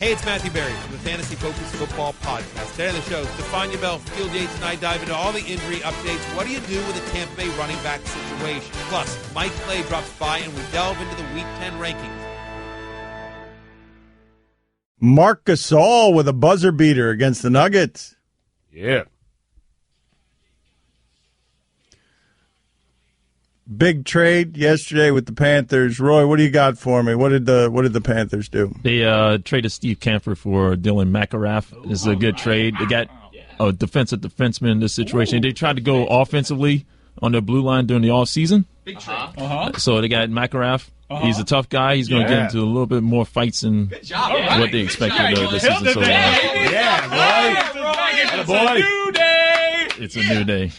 Hey, it's Matthew Berry from the Fantasy Focus Football Podcast. Today on the show, Stephon Bell, Field Yates, and I dive into all the injury updates. What do you do with a Tampa Bay running back situation? Plus, Mike Clay drops by, and we delve into the Week 10 rankings. Marc Gasol with a buzzer beater against the Nuggets. Yeah. Big trade yesterday with the Panthers. Roy, what do you got for me? What did the Panthers do? They traded Steve Camphor for Dylan McIlrath. This is a good trade. They got a defensive defenseman in this situation. They tried to go offensively on their blue line during the offseason. Big trade. So they got McIlrath. He's a tough guy. He's going to get into a little bit more fights than what they expected this season. So, Boy. It's a new day.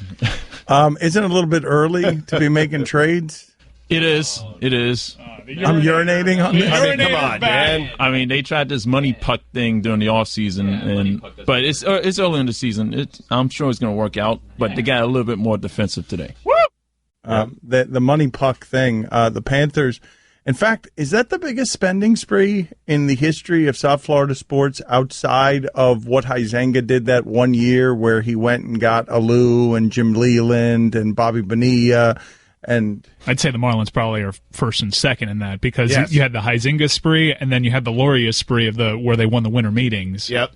Isn't it a little bit early to be making trades? It is. I'm urinating on this. I mean, come on, man. I mean, they tried this money puck thing during the offseason, but it's early in the season. I'm sure it's going to work out, but they got a little bit more defensive today. The money puck thing, the Panthers. In fact, is that the biggest spending spree in the history of South Florida sports outside of what Huizenga did that one year where he went and got Alou and Jim Leland and Bobby Bonilla? And I'd say the Marlins probably are first and second in that because you had the Huizenga spree and then you had the Loria spree of where they won the winter meetings. Yep.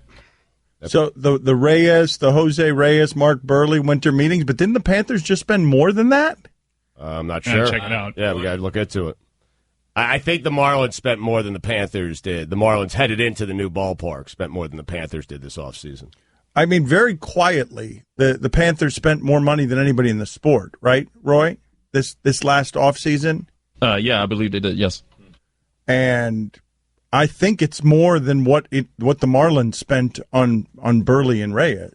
So the Reyes, the Jose Reyes, Mark Burley winter meetings, but didn't the Panthers just spend more than that? I'm not sure. Check it out. Yeah, we got to look into it. I think the Marlins spent more than the Panthers did. The Marlins headed into the new ballpark, spent more than the Panthers did this offseason. I mean, very quietly, the Panthers spent more money than anybody in the sport, right, Roy? This last offseason? Yeah, I believe they did, yes. And I think it's more than what the Marlins spent on Burley and Reyes.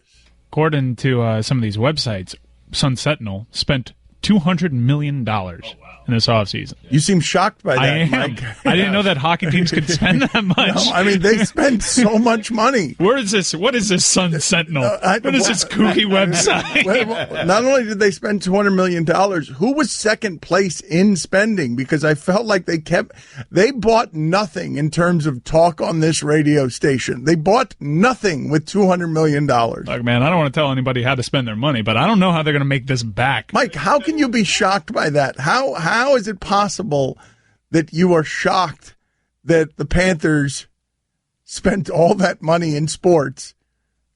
According to some of these websites, Sun Sentinel spent $200 million in this offseason. You seem shocked by that, I am. Mike. I didn't know that hockey teams could spend that much. No, I mean, they spend so much money. Where is this? What is this Sun Sentinel? What is this kooky website? Not only did they spend $200 million, who was second place in spending? Because I felt like they bought nothing in terms of talk on this radio station. They bought nothing with $200 million. Look, man, I don't want to tell anybody how to spend their money, but I don't know how they're going to make this back. Mike, how can you be shocked by that? How is it possible that you are shocked that the Panthers spent all that money in sports?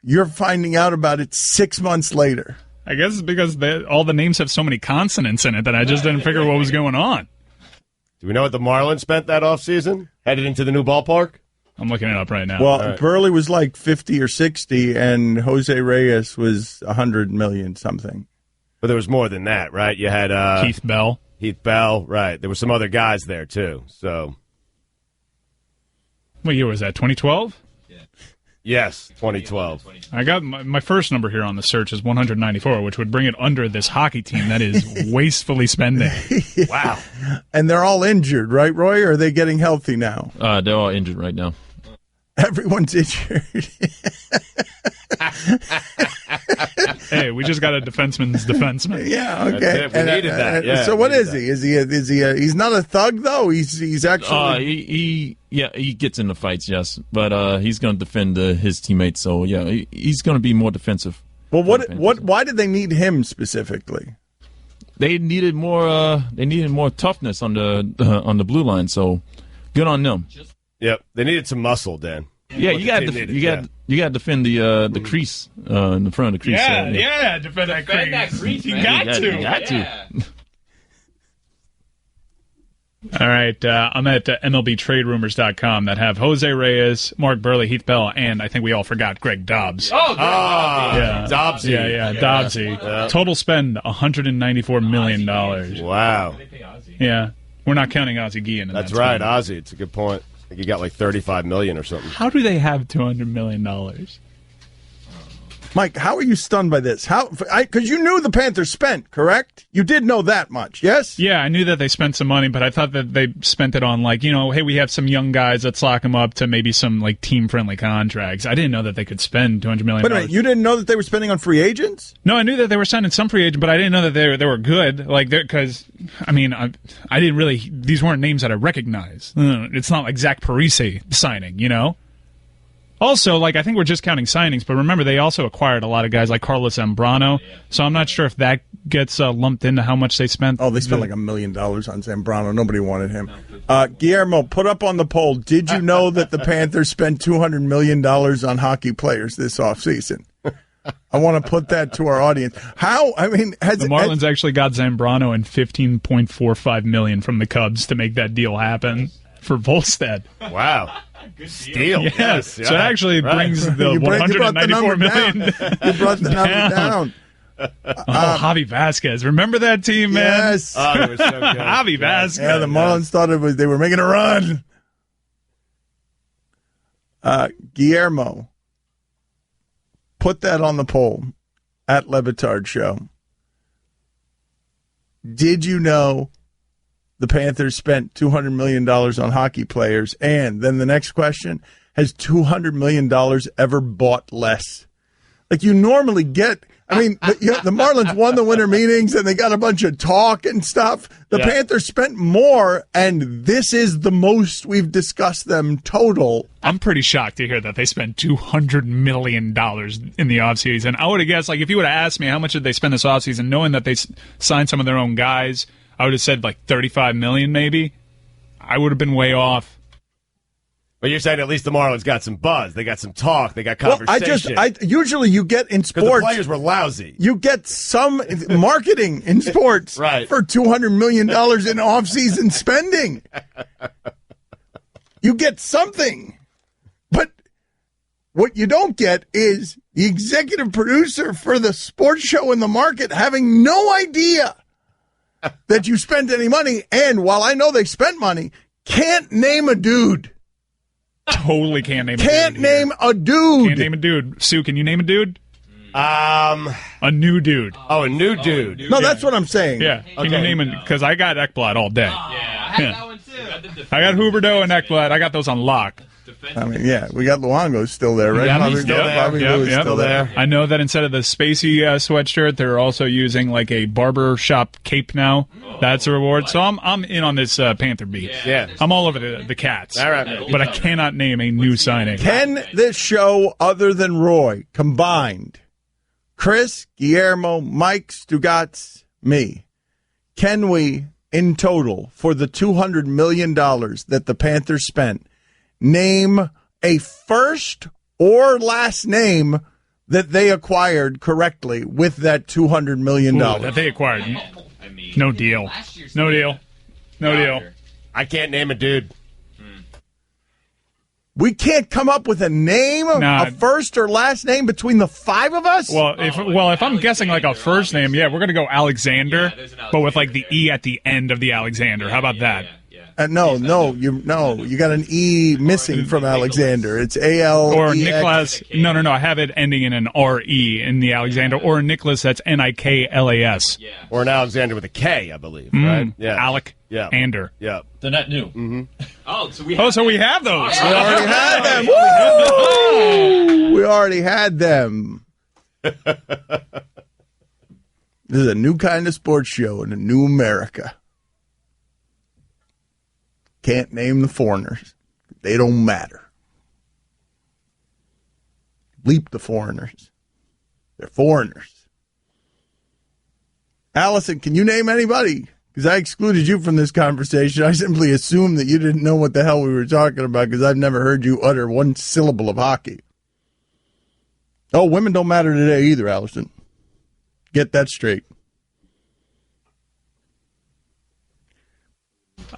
You're finding out about it 6 months later. I guess it's because all the names have so many consonants in it that I just didn't figure what was going on. Do we know what the Marlins spent that offseason? Headed into the new ballpark? I'm looking it up right now. Well, right. Burley was like 50 or 60, and Jose Reyes was 100 million something. But there was more than that, right? You had Keith Bell, right. There were some other guys there, too. So, what year was that, 2012? yes, 2012. I got my first number here on the search is 194, which would bring it under this hockey team that is wastefully spending. Yeah. Wow. And they're all injured, right, Roy? Or are they getting healthy now? They're all injured right now. Everyone's injured. Hey, we just got a defenseman's defenseman. Yeah, okay. That's it. We needed that. Yeah, so what is he? Is he? He's not a thug though. He's actually. He gets into fights, yes, but he's going to defend his teammates. So yeah, he's going to be more defensive. Well, why did they need him specifically? They needed more. They needed more toughness on the blue line. So good on them. Yep, they needed some muscle, Dan. Yeah, you got to defend the crease in the front of the crease. Yeah, defend that crease. You got to. All right, I'm at MLBTradeRumors.com that have Jose Reyes, Mark Burley, Heath Bell, and I think we all forgot Greg Dobbs. Yeah, Dobbsy. Yeah, Dobbsy. Yeah. Total spend $194 million. Wow. Yeah, we're not counting Ozzie Guillen. That's right, Ozzie. It's a good point. I think he got like $35 million or something. How do they have $200 million? Mike, how are you stunned by this? Because you knew the Panthers spent, correct? You did know that much, yes? Yeah, I knew that they spent some money, but I thought that they spent it on, like, hey, we have some young guys, let's lock them up to maybe some, like, team-friendly contracts. I didn't know that they could spend $200 million. But wait, you didn't know that they were spending on free agents? No, I knew that they were signing some free agents, but I didn't know that they were good. Like, because, I didn't really, these weren't names that I recognized. It's not like Zach Parise signing, Also, I think we're just counting signings, but remember, they also acquired a lot of guys like Carlos Zambrano, so I'm not sure if that gets lumped into how much they spent. Oh, they spent like $1 million on Zambrano. Nobody wanted him. Guillermo, put up on the poll, did you know that the Panthers spent $200 million on hockey players this offseason? I want to put that to our audience. The Marlins actually got Zambrano and $15.45 million from the Cubs to make that deal happen for Volstead. Wow. Good steal. Yes. So it actually brings the $194 million. You brought the number down. Javi Vasquez. Remember that team, man? Yes. Oh, it was so good. Javi Vasquez. Yeah, the Marlins thought they were making a run. Guillermo, put that on the poll at Le Batard Show. Did you know the Panthers spent $200 million on hockey players? And then the next question, has $200 million ever bought less? You normally get, the Marlins won the winter meetings and they got a bunch of talk and stuff. The Panthers spent more, and this is the most we've discussed them total. I'm pretty shocked to hear that they spent $200 million in the offseason. I would have guessed, if you would have asked me how much did they spend this offseason, knowing that they signed some of their own guys, I would have said $35 million maybe. I would have been way off. But you're saying at least the Marlins got some buzz. They got some talk. They got conversation. Usually you get in sports. Because the players were lousy. You get some marketing in sports right. for $200 million in offseason spending. You get something. But what you don't get is the executive producer for the sports show in the market having no idea that you spent any money. And while I know they spent money, can't name a dude. Totally can't name a dude. Can't name a dude. Can't name a dude. Sue, can you name a dude? A new dude. Oh, a new dude. No, that's what I'm saying. Yeah. Can you name it? Because I got Ekblad all day. Yeah, I had that one too. I got Huberdeau and Ekblad. I got those on lock. We got Luongo still there, right? Yeah, he's still there. I know that instead of the Spacey sweatshirt, they're also using a barber shop cape now. That's a reward. So I'm in on this Panther beat. Yeah. I'm all over the Cats. All right. But I cannot name a new signing. Can this show, other than Roy, combined, Chris, Guillermo, Mike, Stugotz, me, can we, in total, for the $200 million that the Panthers spent, name a first or last name that they acquired correctly with that $200 million? That they acquired. No deal. No deal. No deal. I can't name a dude. We can't come up with a name, a first or last name between the five of us? Well, if I'm guessing a first name, we're going to go Alexander, but with the E at the end of the Alexander. How about that? No, you got an E missing from Alexander. It's A-L-E-X. Or Nicholas. No. I have it ending in an R-E in the Alexander. Or Nicholas, that's Niklas. Yeah. Or an Alexander with a K, I believe, right? Yeah. Alec. Yeah. Ander. Yeah. They're not new. Mm-hmm. So we have those. We already had them. Woo! We already had them. This is a new kind of sports show in a new America. Can't name the foreigners. They don't matter. Bleep the foreigners. They're foreigners. Allison, can you name anybody? Because I excluded you from this conversation. I simply assumed that you didn't know what the hell we were talking about because I've never heard you utter one syllable of hockey. Oh, women don't matter today either, Allison. Get that straight.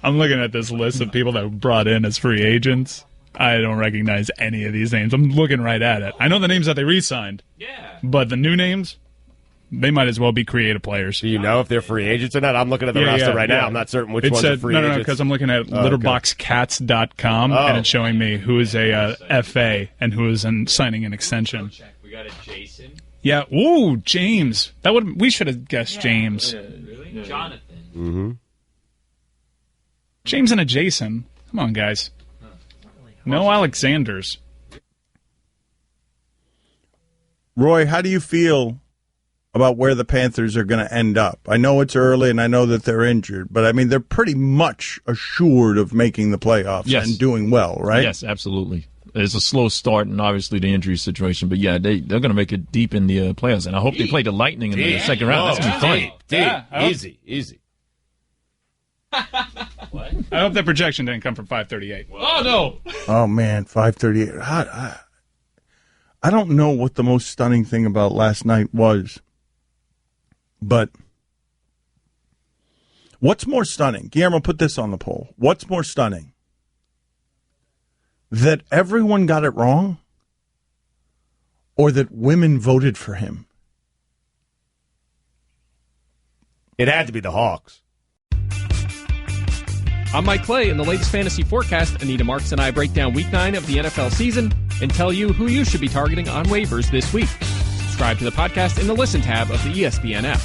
I'm looking at this list of people that were brought in as free agents. I don't recognize any of these names. I'm looking right at it. I know the names that they re-signed. Yeah. But the new names, they might as well be creative players. Do you know if they're free agents or not? I'm looking at the roster right now. I'm not certain which ones are free agents. No, because I'm looking at litterboxcats.com, and it's showing me who is a FA and who is signing an extension. We got a Jason. Yeah. Ooh, James. We should have guessed James. Really? Yeah. Jonathan. Mm-hmm. James and a Jason. Come on, guys. No Alexanders. Roy, how do you feel about where the Panthers are going to end up? I know it's early and I know that they're injured, but they're pretty much assured of making the playoffs and doing well, right? Yes, absolutely. it's a slow start and obviously the injury situation. But yeah, they're going to make it deep in the playoffs, and I hope they play the Lightning in the second round. That's going to be fun. Deep. Easy. I hope that projection didn't come from 538. Oh, no. Oh, man, 538. I don't know what the most stunning thing about last night was, but what's more stunning? Guillermo, put this on the poll. What's more stunning? That everyone got it wrong, or that women voted for him? It had to be the Hawks. I'm Mike Clay. In the latest fantasy forecast, Anita Marks and I break down Week 9 of the NFL season and tell you who you should be targeting on waivers this week. Subscribe to the podcast in the Listen tab of the ESPN app.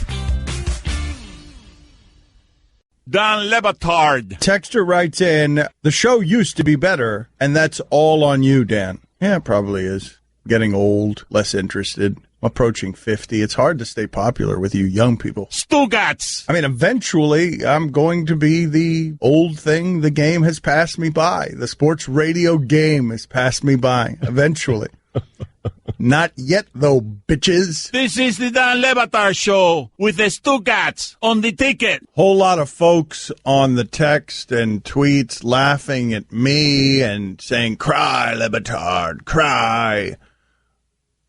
Don Lebatard. Texter writes in, the show used to be better, and that's all on you, Dan. Yeah, it probably is. Getting old, less interested, approaching 50. It's hard to stay popular with you young people. Stugotz. I mean, eventually, I'm going to be the old thing. The game has passed me by. The sports radio game has passed me by, eventually. Not yet, though, bitches. This is the Dan Lebatard Show with the Stugotz on the ticket. Whole lot of folks on the text and tweets laughing at me and saying, cry, Lebatard, cry.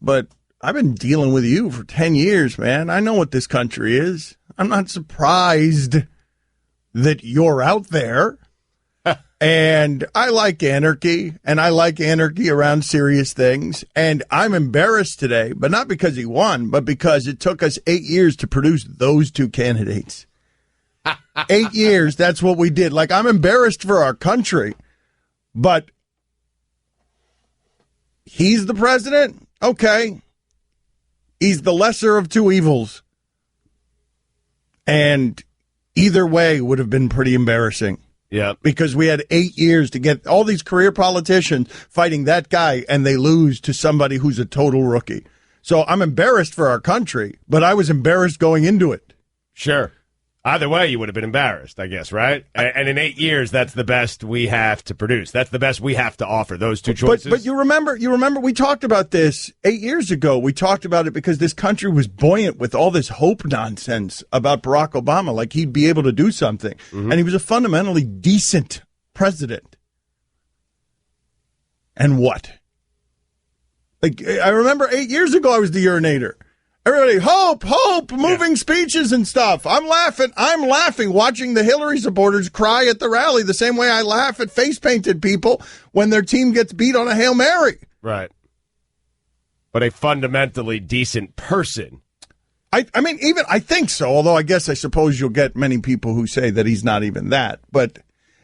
But I've been dealing with you for 10 years, man. I know what this country is. I'm not surprised that you're out there. And I like anarchy, and I like anarchy around serious things. And I'm embarrassed today, but not because he won, but because it took us 8 years to produce those two candidates. 8 years, that's what we did. Like, I'm embarrassed for our country, but he's the president? Okay. He's the lesser of two evils. And either way would have been pretty embarrassing. Yeah. Because we had 8 years to get all these career politicians fighting that guy, and they lose to somebody who's a total rookie. So I'm embarrassed for our country, but I was embarrassed going into it. Sure. Either way, you would have been embarrassed, I guess, right? And in 8 years, that's the best we have to produce. That's the best we have to offer, those two choices. But you remember we talked about this 8 years ago. We talked about it because this country was buoyant with all this hope nonsense about Barack Obama, like he'd be able to do something. Mm-hmm. And he was a fundamentally decent president. And what? Like, I remember 8 years ago I was the urinator. Everybody, hope, moving speeches and stuff. I'm laughing watching the Hillary supporters cry at the rally the same way I laugh at face-painted people when their team gets beat on a Hail Mary. Right. But a fundamentally decent person. I mean, even I think so, although I suppose you'll get many people who say that he's not even that. But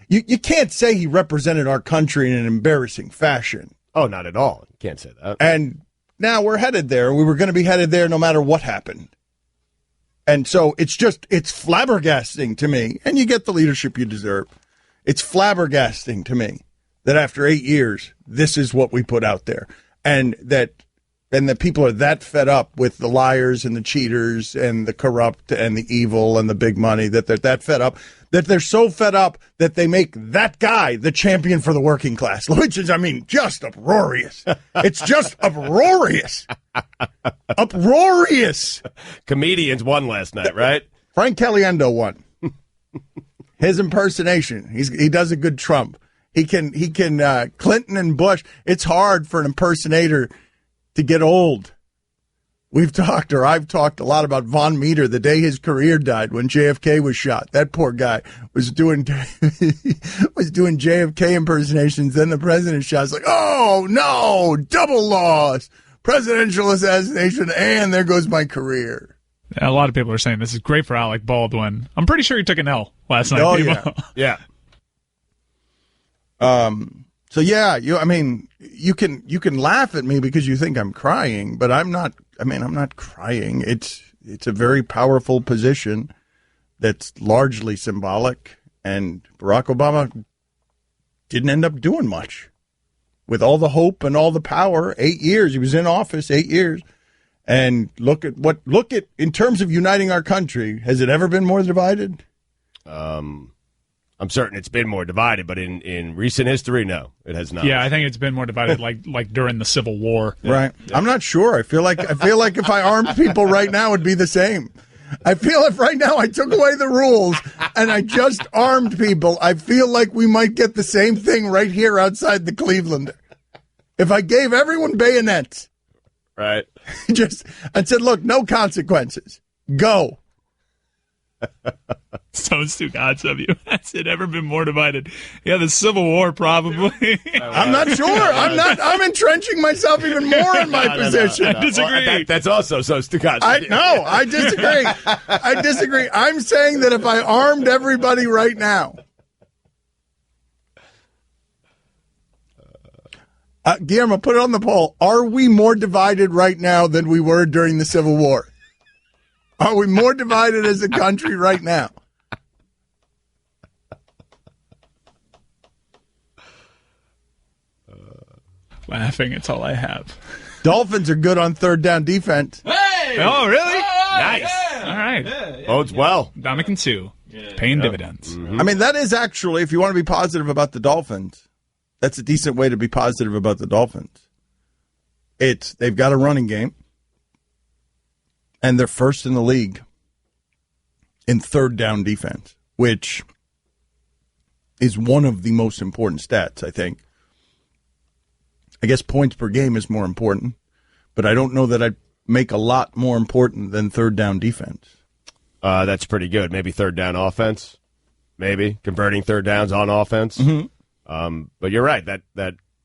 you can't say he represented our country in an embarrassing fashion. Oh, not at all. You can't say that. And now we're headed there. We were going to be headed there no matter what happened. And so it's flabbergasting to me. And you get the leadership you deserve. It's flabbergasting to me that after 8 years, this is what we put out there. And that people are that fed up with the liars and the cheaters and the corrupt and the evil and the big money, that they're that fed up, that they're so fed up that they make that guy the champion for the working class, which is, I mean, just uproarious. It's just uproarious. Uproarious. Comedians won last night, right? Frank Caliendo won. His impersonation. He does a good Trump. He can Clinton and Bush. It's hard for an impersonator to get old. I've talked a lot about Von Meter the day his career died when JFK was shot. That poor guy was doing JFK impersonations. Then the president shot. It's like, oh no, double loss, presidential assassination, and there goes my career. A lot of people are saying this is great for Alec Baldwin. I'm pretty sure he took an L last night. Oh yeah, yeah. So yeah, you can laugh at me because you think I'm crying, but I'm not. I mean, I'm not crying. It's a very powerful position that's largely symbolic, and Barack Obama didn't end up doing much with all the hope and all the power. 8 years he was in office, 8 years, and look at in terms of uniting our country. Has it ever been more divided? I'm certain it's been more divided, but in recent history, no, it has not. Yeah, I think it's been more divided, like during the Civil War. Right. Yeah. I'm not sure. I feel like if I armed people right now, it'd be the same. I feel if right now I took away the rules and I just armed people, I feel like we might get the same thing right here outside the Cleveland. If I gave everyone bayonets. Right. And said, look, no consequences. Go. So Stugotz of you. Has it ever been more divided? Yeah, the Civil War probably. I'm not sure. I'm entrenching myself even more in my position. I disagree. Well, that's also so Stugotz. I disagree. I disagree. I'm saying that if I armed everybody right now. Guillermo, put it on the poll. Are we more divided right now than we were during the Civil War? Are we more divided as a country right now? Laughing, it's all I have. Dolphins are good on third down defense. Hey! Oh, really? Nice. Yeah. All right. Bodes well. Dominic and Sue paying dividends. Mm-hmm. I mean, that is actually, if you want to be positive about the Dolphins, that's a decent way to be positive about the Dolphins. They've got a running game, and they're first in the league in third down defense, which is one of the most important stats, I think. I guess points per game is more important, but I don't know that I'd make a lot more important than third down defense. That's pretty good. Maybe third down offense. Maybe converting third downs on offense. Mm-hmm. But you're right.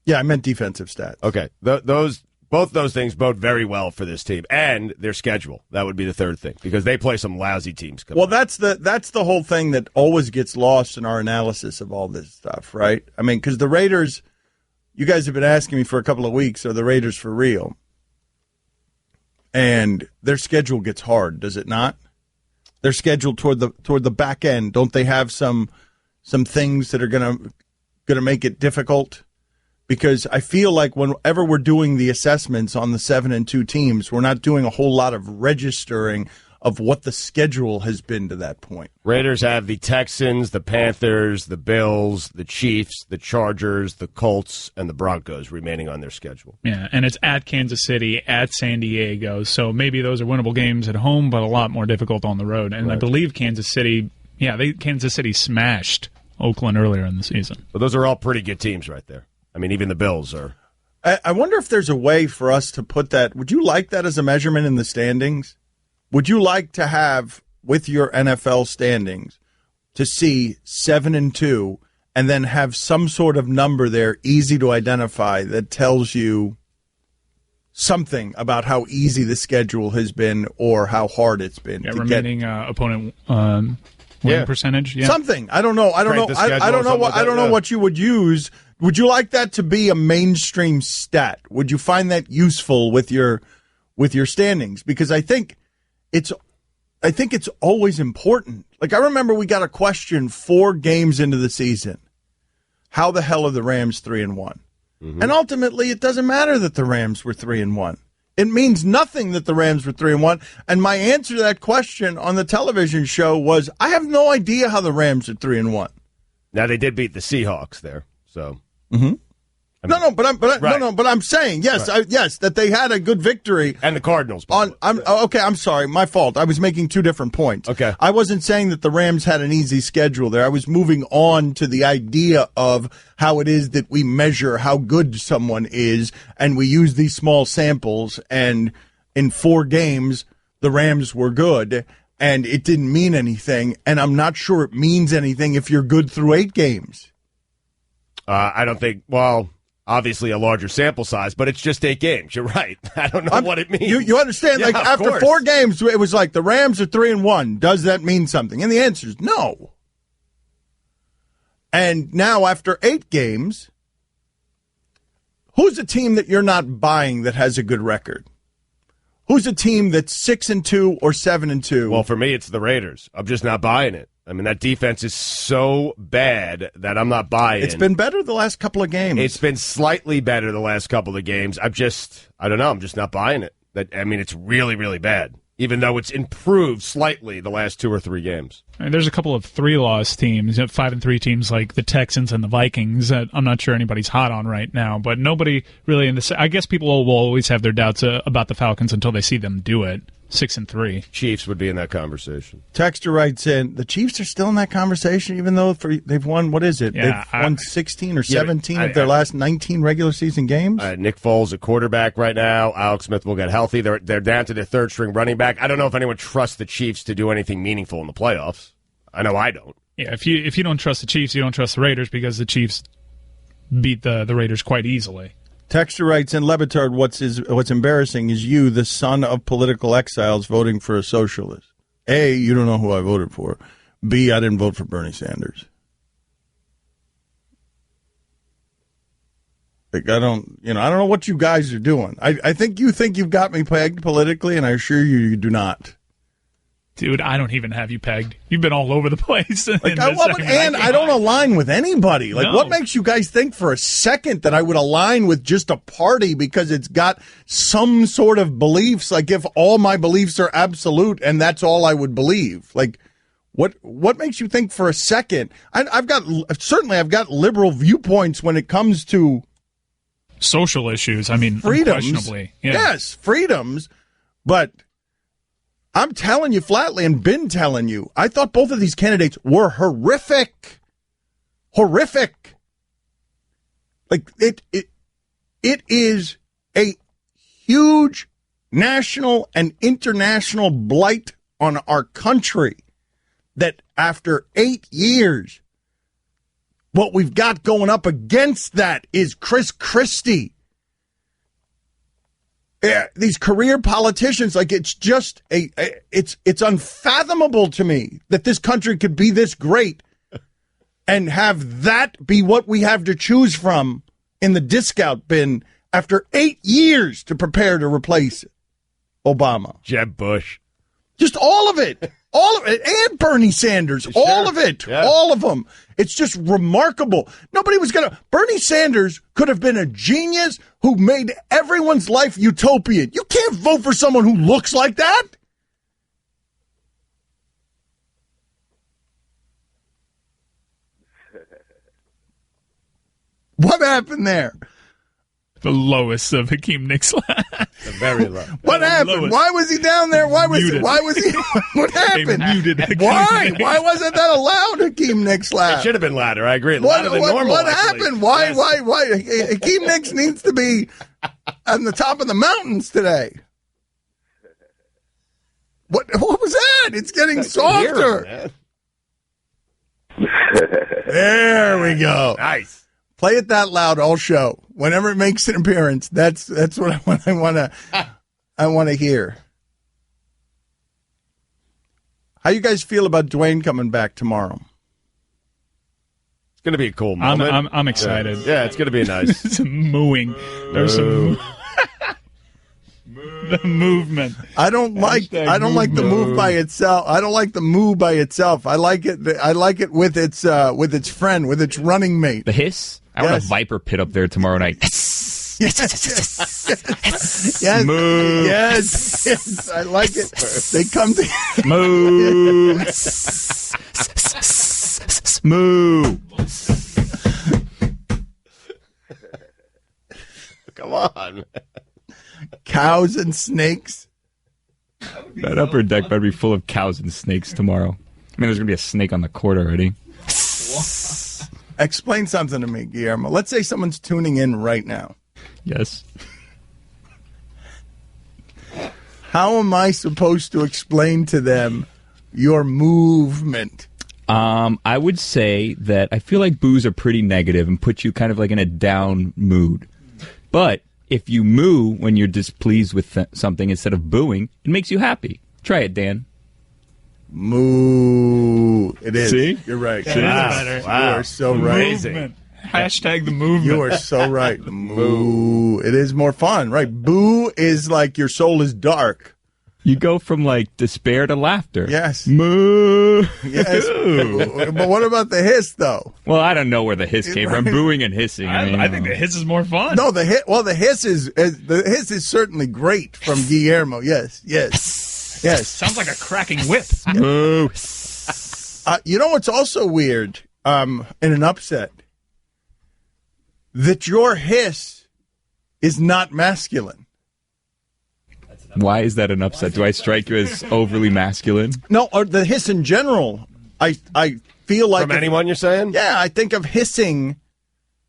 Yeah, I meant defensive stats. Okay. Both those things bode very well for this team and their schedule. That would be the third thing because they play some lousy teams. Well, that's the whole thing that always gets lost in our analysis of all this stuff, right? I mean, because the Raiders, you guys have been asking me for a couple of weeks, are the Raiders for real? And their schedule gets hard, does it not? Their schedule toward the back end, don't they have some things that are gonna make it difficult? Because I feel like whenever we're doing the assessments on the 7-2 teams, we're not doing a whole lot of registering of what the schedule has been to that point. Raiders have the Texans, the Panthers, the Bills, the Chiefs, the Chargers, the Colts, and the Broncos remaining on their schedule. Yeah, and it's at Kansas City, at San Diego, so maybe those are winnable games at home, but a lot more difficult on the road. And right. I believe Kansas City smashed Oakland earlier in the season. But those are all pretty good teams right there. I mean, even the Bills are. I wonder if there's a way for us to put that. Would you like that as a measurement in the standings? Would you like to have, with your NFL standings, to see 7-2 and then have some sort of number there easy to identify that tells you something about how easy the schedule has been or how hard it's been? Yeah, remaining opponent win percentage. Yeah. Something. I don't know. I don't know what you would use. Would you like that to be a mainstream stat? Would you find that useful with your standings? Because I think it's always important. Like, I remember we got a question 4 games into the season. How the hell are the Rams 3-1? Mm-hmm. And ultimately, it doesn't matter that the Rams were 3-1. It means nothing that the Rams were 3-1. And my answer to that question on the television show was, I have no idea how the Rams are 3-1. Now, they did beat the Seahawks there, so. Mm-hmm. But I'm saying yes, right. Yes, that they had a good victory, and the Cardinals. I'm sorry, my fault. I was making 2 different points. Okay, I wasn't saying that the Rams had an easy schedule there. I was moving on to the idea of how it is that we measure how good someone is, and we use these small samples. And in 4 games, the Rams were good, and it didn't mean anything. And I'm not sure it means anything if you're good through 8 games. I don't think. Well. Obviously a larger sample size, but it's just 8 games. You're right. I don't know what it means. You understand? Yeah, like after course. 4 games, it was like the Rams are 3-1. Does that mean something? And the answer is no. And now after 8 games, who's a team that you're not buying that has a good record? Who's a team that's 6-2 or 7-2? Well, for me, it's the Raiders. I'm just not buying it. I mean, that defense is so bad that I'm not buying. It's been better the last couple of games. It's been slightly better the last couple of games. I don't know. I'm just not buying it. It's really, really bad. even though it's improved slightly the last 2 or 3 games. I mean, there's a couple of 3-loss teams, 5-3 teams like the Texans and the Vikings that I'm not sure anybody's hot on right now, but nobody really in the. I guess people will always have their doubts about the Falcons until they see them do it. 6-3. Chiefs would be in that conversation. Texter writes in, the Chiefs are still in that conversation, even though they've won, what is it? Yeah, they've won 16 or 17 of their last 19 regular season games? Nick Foles at quarterback right now. Alex Smith will get healthy. They're down to their third-string running back. I don't know if anyone trusts the Chiefs to do anything meaningful in the playoffs. I know I don't. Yeah, if you don't trust the Chiefs, you don't trust the Raiders because the Chiefs beat the Raiders quite easily. Texter writes in, Batard, what's embarrassing is you, the son of political exiles, voting for a socialist. A, you don't know who I voted for. B, I didn't vote for Bernie Sanders. Like, I don't know what you guys are doing. I think you've got me pegged politically, and I assure you do not. Dude, I don't even have you pegged. You've been all over the place. Like, I don't align with anybody. Like, No. What makes you guys think for a second that I would align with just a party because it's got some sort of beliefs? Like, if all my beliefs are absolute and that's all I would believe, like, what makes you think for a second? I've got liberal viewpoints when it comes to social issues. I mean, freedoms. unquestionably. Yeah. Yes, freedoms, but. I'm telling you flatly and been telling you, I thought both of these candidates were horrific. Horrific. Like, it is a huge national and international blight on our country that after 8 years, what we've got going up against that is Chris Christie. These career politicians, like, it's just it's unfathomable to me that this country could be this great and have that be what we have to choose from in the discount bin after 8 years to prepare to replace Obama. Jeb Bush. Just all of it. All of it. And Bernie Sanders. Sure. All of it. Yeah. All of them. It's just remarkable. Nobody was going to. Bernie Sanders could have been a genius who made everyone's life utopian. You can't vote for someone who looks like that. What happened there? The lowest of Hakeem Nicks. Very low. What happened? Lowest. Why was he down there? Why was he? What happened? Why? Why wasn't that allowed, Hakeem Nicks laugh? It should have been louder. I agree. Louder than normal. What actually. happened? Why? Hakeem Nicks needs to be on the top of the mountains today. What was that? It's getting softer. There we go. Nice. Play it that loud all show. Whenever it makes an appearance, that's what I want to hear. How you guys feel about Dwayne coming back tomorrow? It's going to be a cool moment. I'm excited. Yeah, it's going to be nice. Some mooing. There's some the movement. I don't like the move by itself. I don't like the moo by itself. I like it with its friend, with its running mate. The hiss. I want a viper pit up there tomorrow night. Yes. Moo. Yes. I like it. They come to Moo. Moo. Come on. Cows and snakes. That upper deck better be full of cows and snakes tomorrow. I mean, there's going to be a snake on the court already. Explain something to me, Guillermo. Let's say someone's tuning in right now. Yes. How am I supposed to explain to them your movement? I would say that I feel like boos are pretty negative and put you kind of like in a down mood. But if you moo when you're displeased with something instead of booing, it makes you happy. Try it, Dan. Moo. It is. See? You're right. Wow. You are so right. Movement. Hashtag the movement. You are so right. The moo. It is more fun, right? Boo is like your soul is dark. You go from like despair to laughter. Yes. Moo. Yes. But what about the hiss, though? Well, I don't know where the hiss came from. Booing and hissing. I think the hiss is more fun. No, the hiss is certainly great from Guillermo. Yes. Yes. Sounds like a cracking whip. Moo. You know what's also weird in an upset? That your hiss is not masculine. Why is that an upset? Do I strike you as overly masculine? No, or the hiss in general. I feel like... From anyone, you're saying? Yeah, I think of hissing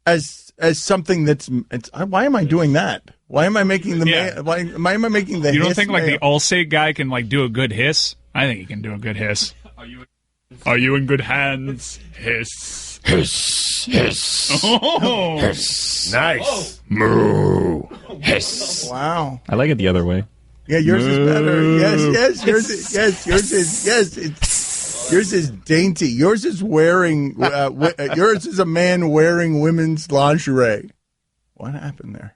as something that's... why am I doing that? Why am I making the... Why am I making the hiss? You don't think like male? the Allstate guy can like do a good hiss? I think he can do a good hiss. Are you in good hands? Hiss. Hiss. Hiss. Oh. Hiss. Nice. Moo. Hiss. Wow. I like it the other way. Yeah, yours is better. Yes, yours is dainty. Yours is wearing. Yours is a man wearing women's lingerie. What happened there?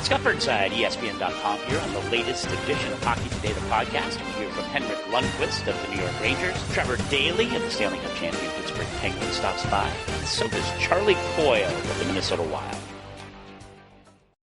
Scott Burnside, ESPN.com here on the latest edition of Hockey Today, the podcast. We hear from Henrik Lundqvist of the New York Rangers. Trevor Daley of the Stanley Cup champion Pittsburgh Penguins stops by. And so does Charlie Coyle of the Minnesota Wild.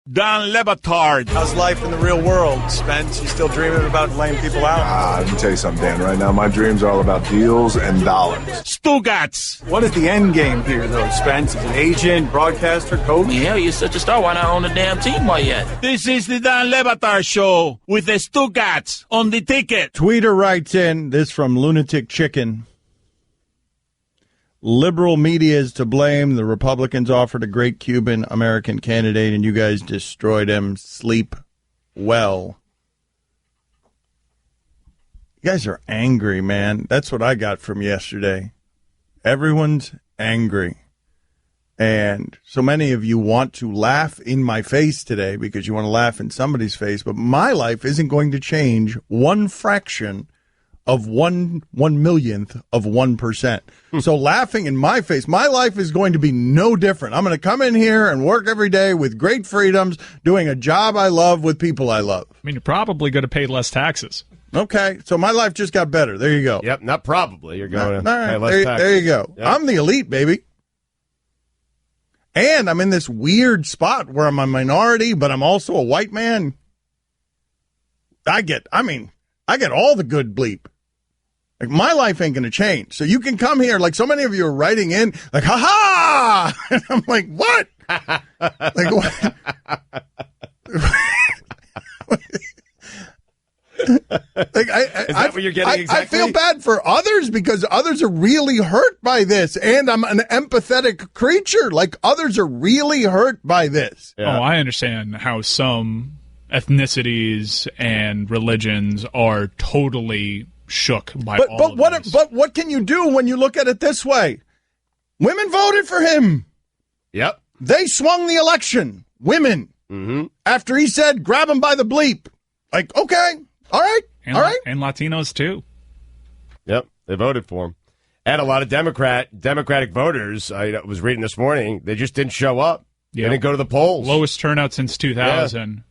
Don Le Batard. How's life in the real world, Spence? You still dreaming about laying people out? Let me tell you something, Dan. Right now, my dreams are all about deals and dollars. Stugotz. What is the end game here, though, Spence? Is an agent, broadcaster, coach? Hell, you're such a star. Why not own the damn team? Why yet? This is the Don Le Batard Show with the Stugotz on the ticket. Tweeter writes in, this from Lunatic Chicken. Liberal media is to blame. The Republicans offered a great Cuban-American candidate, and you guys destroyed him. Sleep well. You guys are angry, man. That's what I got from yesterday. Everyone's angry. And so many of you want to laugh in my face today because you want to laugh in somebody's face, but my life isn't going to change one fraction of 1/1,000,000th of 1%. So laughing in my face, my life is going to be no different. I'm going to come in here and work every day with great freedoms, doing a job I love with people I love. I mean, you're probably going to pay less taxes. Okay, so my life just got better. There you go. Yep, not probably. You're going to all right, pay less taxes. there you go. Yep. I'm the elite, baby. And I'm in this weird spot where I'm a minority, but I'm also a white man. I get all the good bleep. Like, my life ain't going to change. So you can come here, like so many of you are writing in, like, ha-ha! And I'm like, what? Like, what? Like, Is that what you're getting exactly? I feel bad for others because others are really hurt by this, and I'm an empathetic creature. Like, others are really hurt by this. Yeah. Oh, I understand how some ethnicities and religions are totally shook by all of this. But what can you do when you look at it this way? Women voted for him. Yep. They swung the election. Women. Mm-hmm. After he said, grab him by the bleep. Like, okay, all right, all right. And Latinos, too. Yep, they voted for him. And a lot of Democratic voters, I was reading this morning, they just didn't show up. Yep. They didn't go to the polls. Lowest turnout since 2000. Yeah.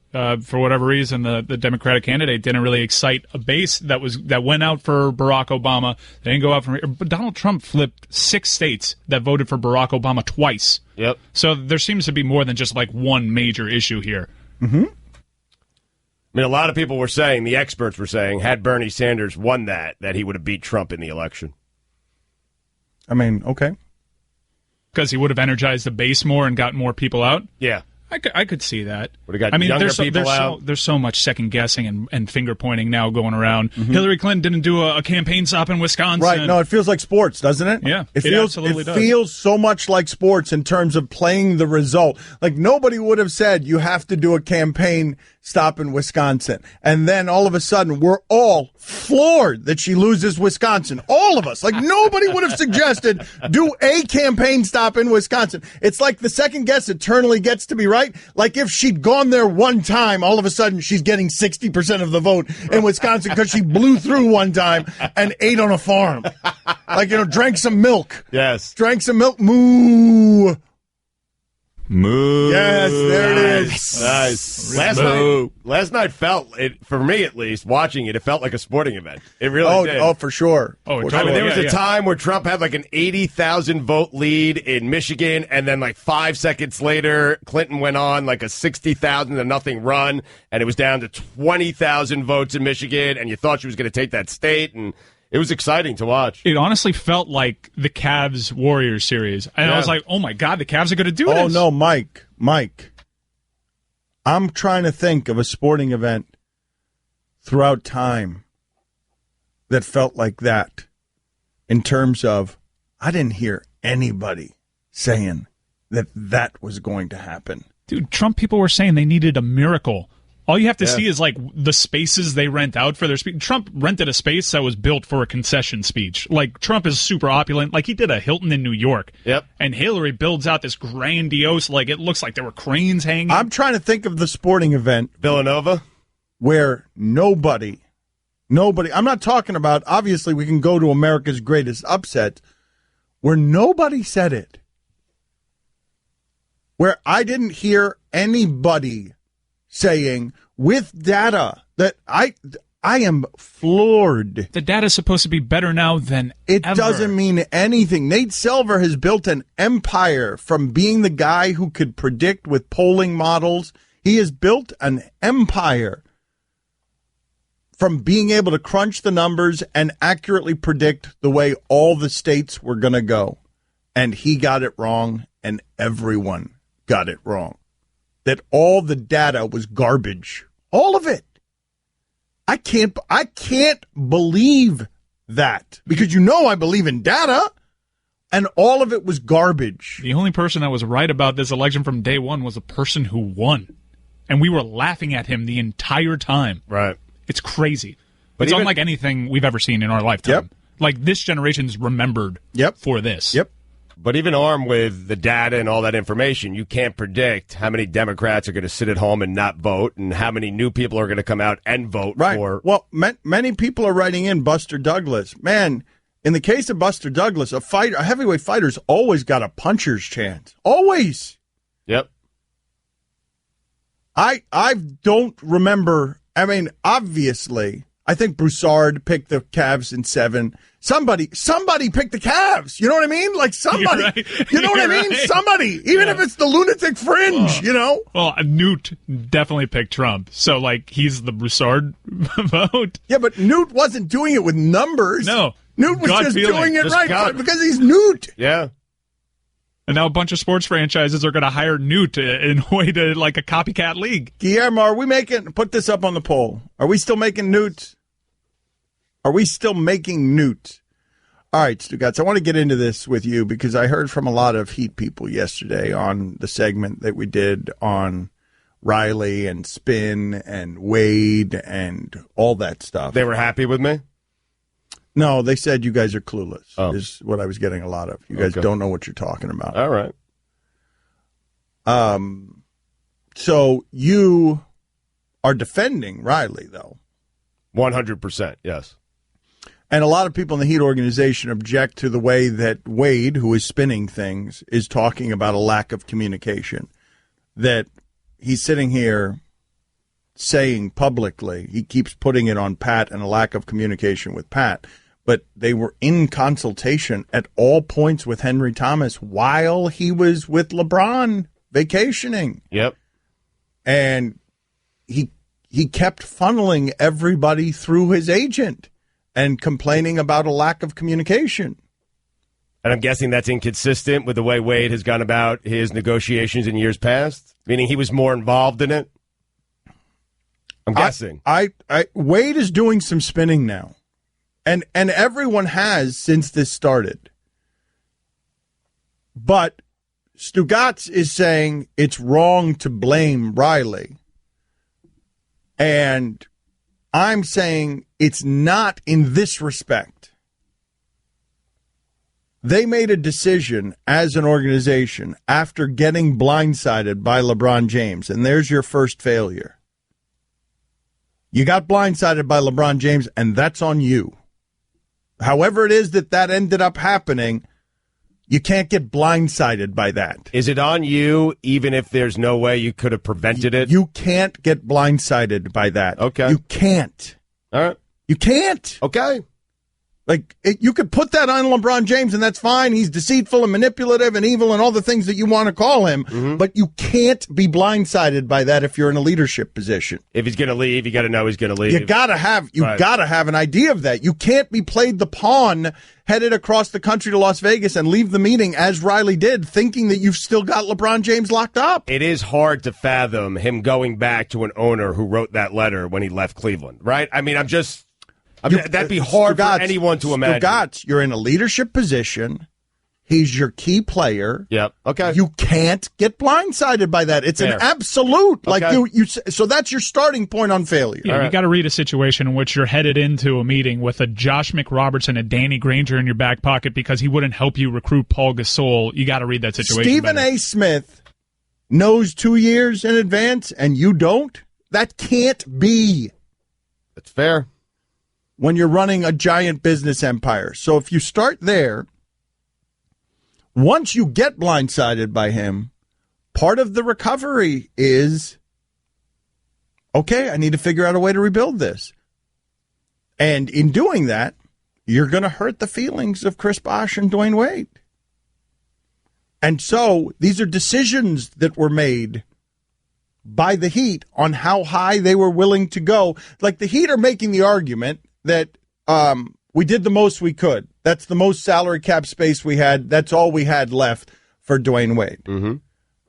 For whatever reason, the Democratic candidate didn't really excite a base that went out for Barack Obama. They didn't go out for. But Donald Trump flipped 6 states that voted for Barack Obama twice. Yep. So there seems to be more than just like one major issue here. Mm-hmm. I mean, a lot of people were saying, the experts were saying, had Bernie Sanders won that he would have beat Trump in the election. I mean, okay. Because he would have energized the base more and gotten more people out? Yeah. I could see that. Would have got younger people out. There's so much second guessing and finger pointing now going around. Mm-hmm. Hillary Clinton didn't do a campaign stop in Wisconsin. Right. No, it feels like sports, doesn't it? Yeah. It absolutely does. Feels so much like sports in terms of playing the result. Like, nobody would have said you have to do a campaign stop in Wisconsin. And then all of a sudden we're all floored that she loses Wisconsin. All of us. Like, nobody would have suggested do a campaign stop in Wisconsin. It's like the second guess eternally gets to be right. Like, if she'd gone there one time, all of a sudden she's getting 60% of the vote in Wisconsin because she blew through one time and ate on a farm. Like, drank some milk. Yes. Drank some milk. Moo. Moo. Yes, there it is. Nice. Last night felt, for me at least, watching it felt like a sporting event. It really did. Oh, for sure. There was a time where Trump had like an 80,000 vote lead in Michigan, and then like 5 seconds later, Clinton went on like a 60,000 to nothing run, and it was down to 20,000 votes in Michigan, and you thought she was going to take that state, and it was exciting to watch. It honestly felt like the Cavs-Warriors series. And I was like, oh, my God, the Cavs are going to do this. Oh, no, Mike. I'm trying to think of a sporting event throughout time that felt like that in terms of I didn't hear anybody saying that was going to happen. Dude, Trump people were saying they needed a miracle. All you have to see is, like, the spaces they rent out for their speech. Trump rented a space that was built for a concession speech. Like, Trump is super opulent. Like, he did a Hilton in New York. Yep. And Hillary builds out this grandiose, like, it looks like there were cranes hanging. I'm trying to think of the sporting event. Villanova? Where nobody, I'm not talking about, obviously, we can go to America's greatest upset, where nobody said it. Where I didn't hear anybody saying with data that I am floored. The data's supposed to be better now than it ever. Doesn't mean anything. Nate Silver has built an empire from being the guy who could predict with polling models. He has built an empire from being able to crunch the numbers and accurately predict the way all the states were going to go. And he got it wrong, and everyone got it wrong. That all the data was garbage. All of it. I can't believe that. Because I believe in data, and all of it was garbage. The only person that was right about this election from day one was the person who won. And we were laughing at him the entire time. Right. It's crazy. But it's unlike anything we've ever seen in our lifetime. Yep. Like, this generation's remembered for this. Yep. But even armed with the data and all that information, you can't predict how many Democrats are going to sit at home and not vote and how many new people are going to come out and vote for. Well, many people are writing in Buster Douglas. Man, in the case of Buster Douglas, a heavyweight fighter's always got a puncher's chance. Always. Yep. I don't remember. I mean, obviously, I think Broussard picked the Cavs in 7. Somebody picked the Cavs. You know what I mean? Like somebody. Right. You know what I mean? Right. Somebody. Even if it's the lunatic fringe, Well, Newt definitely picked Trump. So, like, he's the Broussard vote. Yeah, but Newt wasn't doing it with numbers. No. Newt was just doing it just right because he's Newt. Yeah. And now a bunch of sports franchises are going to hire Newt in a way to, like, a copycat league. Guillermo, are we put this up on the poll. Are we still making Newt? Are we still making Newt? All right, Stugotz, I want to get into this with you because I heard from a lot of Heat people yesterday on the segment that we did on Riley and Spin and Wade and all that stuff. They were happy with me? No, they said you guys are clueless, is what I was getting a lot of. You guys don't know what you're talking about. All right. So you are defending Riley, though. 100%, yes. And a lot of people in the Heat organization object to the way that Wade, who is spinning things, is talking about a lack of communication. That he's sitting here saying publicly, he keeps putting it on Pat and a lack of communication with Pat. But they were in consultation at all points with Henry Thomas while he was with LeBron vacationing. Yep. And he kept funneling everybody through his agent and complaining about a lack of communication. And I'm guessing that's inconsistent with the way Wade has gone about his negotiations in years past, meaning he was more involved in it. I'm guessing. Wade is doing some spinning now. And everyone has since this started. But Stugotz is saying it's wrong to blame Riley. And I'm saying it's not in this respect. They made a decision as an organization after getting blindsided by LeBron James, and there's your first failure. You got blindsided by LeBron James, and that's on you. However it is that ended up happening, You can't get blindsided by that. Is it on you, even if there's no way you could have prevented it? You can't get blindsided by that. Okay. You can't. All right. You can't. Okay. Like, you could put that on LeBron James, and that's fine. He's deceitful and manipulative and evil and all the things that you want to call him. Mm-hmm. But you can't be blindsided by that if you're in a leadership position. If he's going to leave, you got to know he's going to leave. You got to have an idea of that. You can't be played the pawn, headed across the country to Las Vegas and leave the meeting, as Riley did, thinking that you've still got LeBron James locked up. It is hard to fathom him going back to an owner who wrote that letter when he left Cleveland, right? I mean, that'd be hard for anyone to imagine. Stugotz, you're in a leadership position. He's your key player. Yep. Okay. You can't get blindsided by that. It's Fair. an absolute. Okay. Like so that's your starting point on failure. Yeah, you got to read a situation in which you're headed into a meeting with a Josh McRoberts and a Danny Granger in your back pocket because he wouldn't help you recruit Paul Gasol. You got to read that situation. Stephen A. Smith knows 2 years in advance, and you don't. That can't be. That's fair. When you're running a giant business empire. So if you start there, once you get blindsided by him, part of the recovery is, okay, I need to figure out a way to rebuild this. And in doing that, you're going to hurt the feelings of Chris Bosh and Dwayne Wade. And so these are decisions that were made by the Heat on how high they were willing to go. Like, the Heat are making the argument that we did the most we could. That's the most salary cap space we had. That's all we had left for Dwayne Wade. Mm-hmm.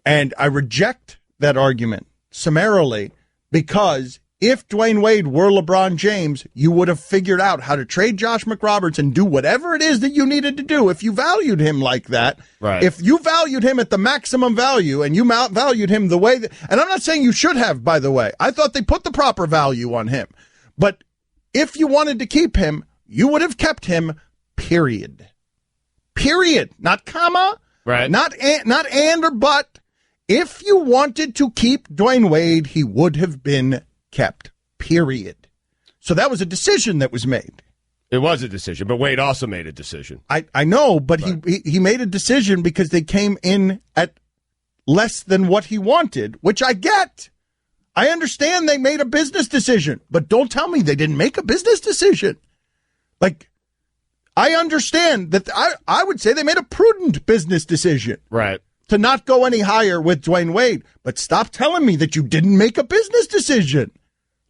And I reject that argument summarily, because if Dwayne Wade were LeBron James, you would have figured out how to trade Josh McRoberts and do whatever it is that you needed to do if you valued him like that. Right. If you valued him at the maximum value and you valued him the way that, and I'm not saying you should have, by the way. I thought they put the proper value on him. But if you wanted to keep him, you would have kept him, period. Period. Not comma. Right. Not and or but. If you wanted to keep Dwayne Wade, he would have been kept, period. So that was a decision that was made. It was a decision, but Wade also made a decision. I know, but he made a decision because they came in at less than what he wanted, which I get. I understand they made a business decision, but don't tell me they didn't make a business decision. Like, I understand that I would say they made a prudent business decision. Right. To not go any higher with Dwayne Wade. But stop telling me that you didn't make a business decision.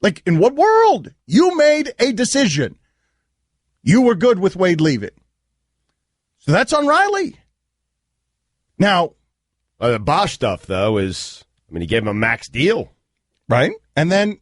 Like, in what world? You made a decision. You were good with Wade leaving. So that's on Riley. Now, the Bosh stuff, though, is, he gave him a max deal. Right. And then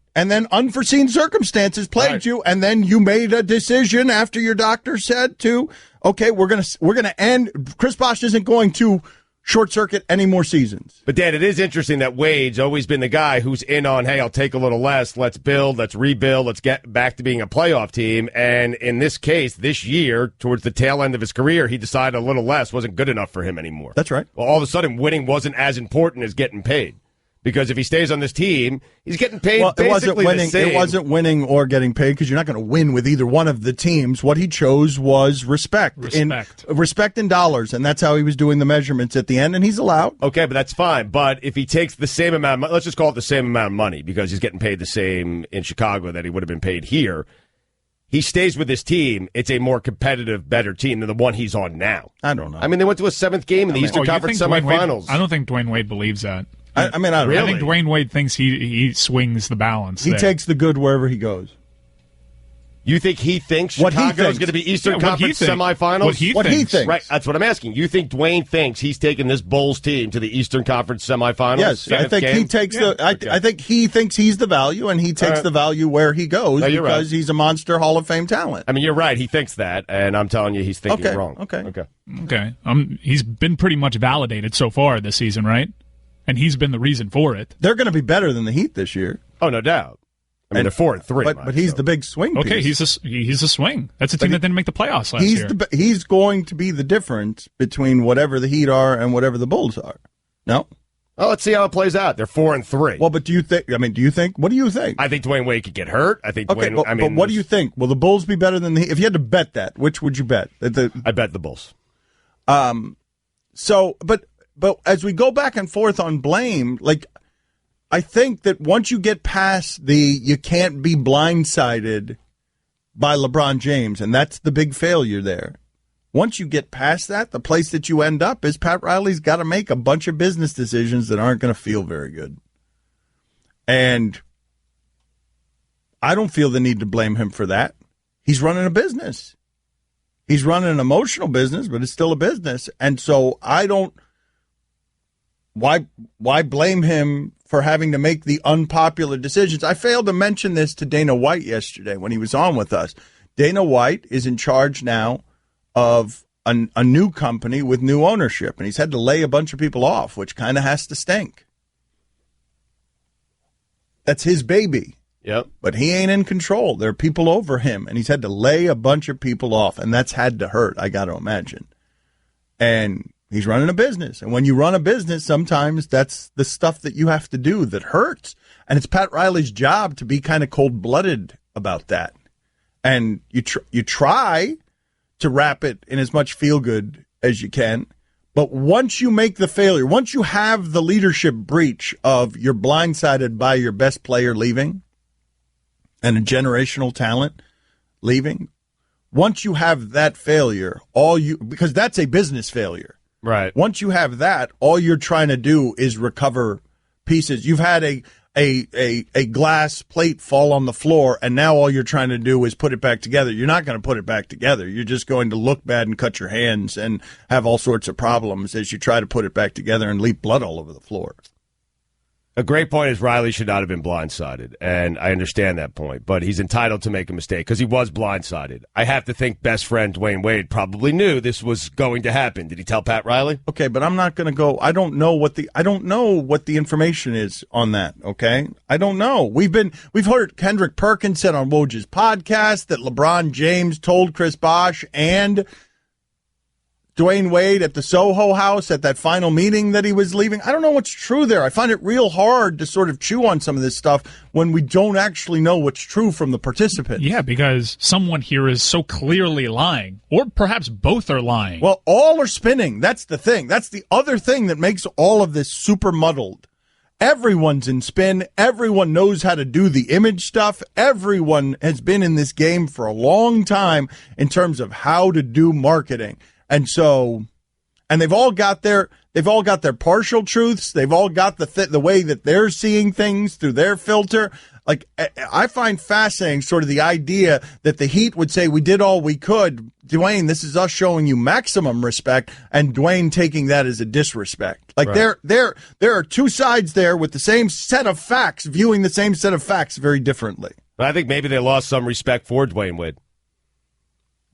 unforeseen circumstances plagued you, and then you made a decision after your doctor said to, okay, we're gonna end. Chris Bosh isn't going to short circuit any more seasons. But Dan, it is interesting that Wade's always been the guy who's in on, hey, I'll take a little less, let's build, let's rebuild, let's get back to being a playoff team. And in this case, this year, towards the tail end of his career, he decided a little less wasn't good enough for him anymore. That's right. Well, all of a sudden, winning wasn't as important as getting paid. Because if he stays on this team, he's getting paid basically the same. It wasn't winning or getting paid, because you're not going to win with either one of the teams. What he chose was respect. Respect in dollars, and that's how he was doing the measurements at the end, and he's allowed. Okay, but that's fine. But if he takes the same amount of money, let's just call it the same amount of money, because he's getting paid the same in Chicago that he would have been paid here. He stays with his team. It's a more competitive, better team than the one he's on now. I don't know. They went to a seventh game in the Eastern Conference semifinals. I don't think Dwayne Wade believes that. I don't know. I think Dwayne Wade thinks he swings the balance. He takes the good wherever he goes. You think he thinks Chicago is going to be Eastern Conference semifinals? What he thinks. Right, that's what I'm asking. You think Dwayne thinks he's taking this Bulls team to the Eastern Conference semifinals? Yes, I think he takes I think he thinks he's the value, and he takes the value where he goes because he's a monster Hall of Fame talent. You're right. He thinks that, and I'm telling you, he's thinking wrong. Okay. He's been pretty much validated so far this season, right? And he's been the reason for it. They're going to be better than the Heat this year. Oh, no doubt. They're 4-3. But he's the big swing piece. Okay, he's a swing. That's a team that didn't make the playoffs last year. He's going to be the difference between whatever the Heat are and whatever the Bulls are. No? Well, let's see how it plays out. They're 4-3. Well, but what do you think? I think Dwayne Wade could get hurt. I think but what do you think? Will the Bulls be better than the Heat? If you had to bet that, which would you bet? I bet the Bulls. So, but as we go back and forth on blame, like, I think that once you get past you can't be blindsided by LeBron James, and that's the big failure there. Once you get past that, the place that you end up is Pat Riley's got to make a bunch of business decisions that aren't going to feel very good. And I don't feel the need to blame him for that. He's running a business. He's running an emotional business, but it's still a business. And so I don't – why blame him for having to make the unpopular decisions? I failed to mention this to Dana White yesterday when he was on with us. Dana White is in charge now of a new company with new ownership, and he's had to lay a bunch of people off, which kind of has to stink. That's his baby. Yep. But he ain't in control. There are people over him, and he's had to lay a bunch of people off, and that's had to hurt, I got to imagine. And he's running a business, and when you run a business, sometimes that's the stuff that you have to do that hurts. And it's Pat Riley's job to be kind of cold-blooded about that. And you try to wrap it in as much feel-good as you can. But once you make the failure, once you have the leadership breach of you're blindsided by your best player leaving and a generational talent leaving, once you have that failure, because that's a business failure. Right. Once you have that, all you're trying to do is recover pieces. You've had a glass plate fall on the floor, and now all you're trying to do is put it back together. You're not going to put it back together. You're just going to look bad and cut your hands and have all sorts of problems as you try to put it back together and leak blood all over the floor. A great point is Riley should not have been blindsided, and I understand that point, but he's entitled to make a mistake because he was blindsided. I have to think best friend Dwayne Wade probably knew this was going to happen. Did he tell Pat Riley? Okay, but I'm not going to go. I don't know what the information is on that. Okay, I don't know. We've heard Kendrick Perkins said on Woj's podcast that LeBron James told Chris Bosh and Dwayne Wade at the Soho House at that final meeting that he was leaving. I don't know what's true there. I find it real hard to sort of chew on some of this stuff when we don't actually know what's true from the participants. Yeah, because someone here is so clearly lying, or perhaps both are lying. Well, all are spinning. That's the thing. That's the other thing that makes all of this super muddled. Everyone's in spin. Everyone knows how to do the image stuff. Everyone has been in this game for a long time in terms of how to do marketing. And so, and they've all got their partial truths. They've all got the way that they're seeing things through their filter. Like, I find fascinating sort of the idea that the Heat would say, we did all we could. Dwayne, this is us showing you maximum respect, and Dwayne taking that as a disrespect. Like, right. There are two sides there with the same set of facts, viewing the same set of facts very differently. But I think maybe they lost some respect for Dwayne Wade.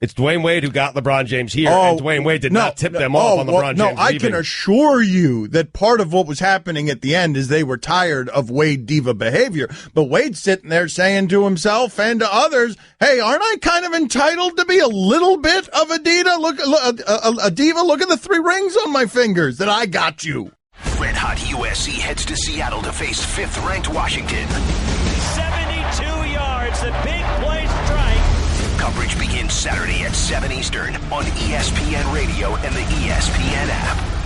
It's Dwayne Wade who got LeBron James here, and Dwayne Wade did not tip them off on LeBron James I can assure you that part of what was happening at the end is they were tired of Wade diva behavior. But Wade's sitting there saying to himself and to others, hey, aren't I kind of entitled to be a little bit of a diva? A diva? Look at the 3 rings on my fingers that I got you. Red Hot USC heads to Seattle to face 5th-ranked Washington. 72 yards, the big play strike. Coverage begins Saturday at 7 Eastern on ESPN Radio and the ESPN app.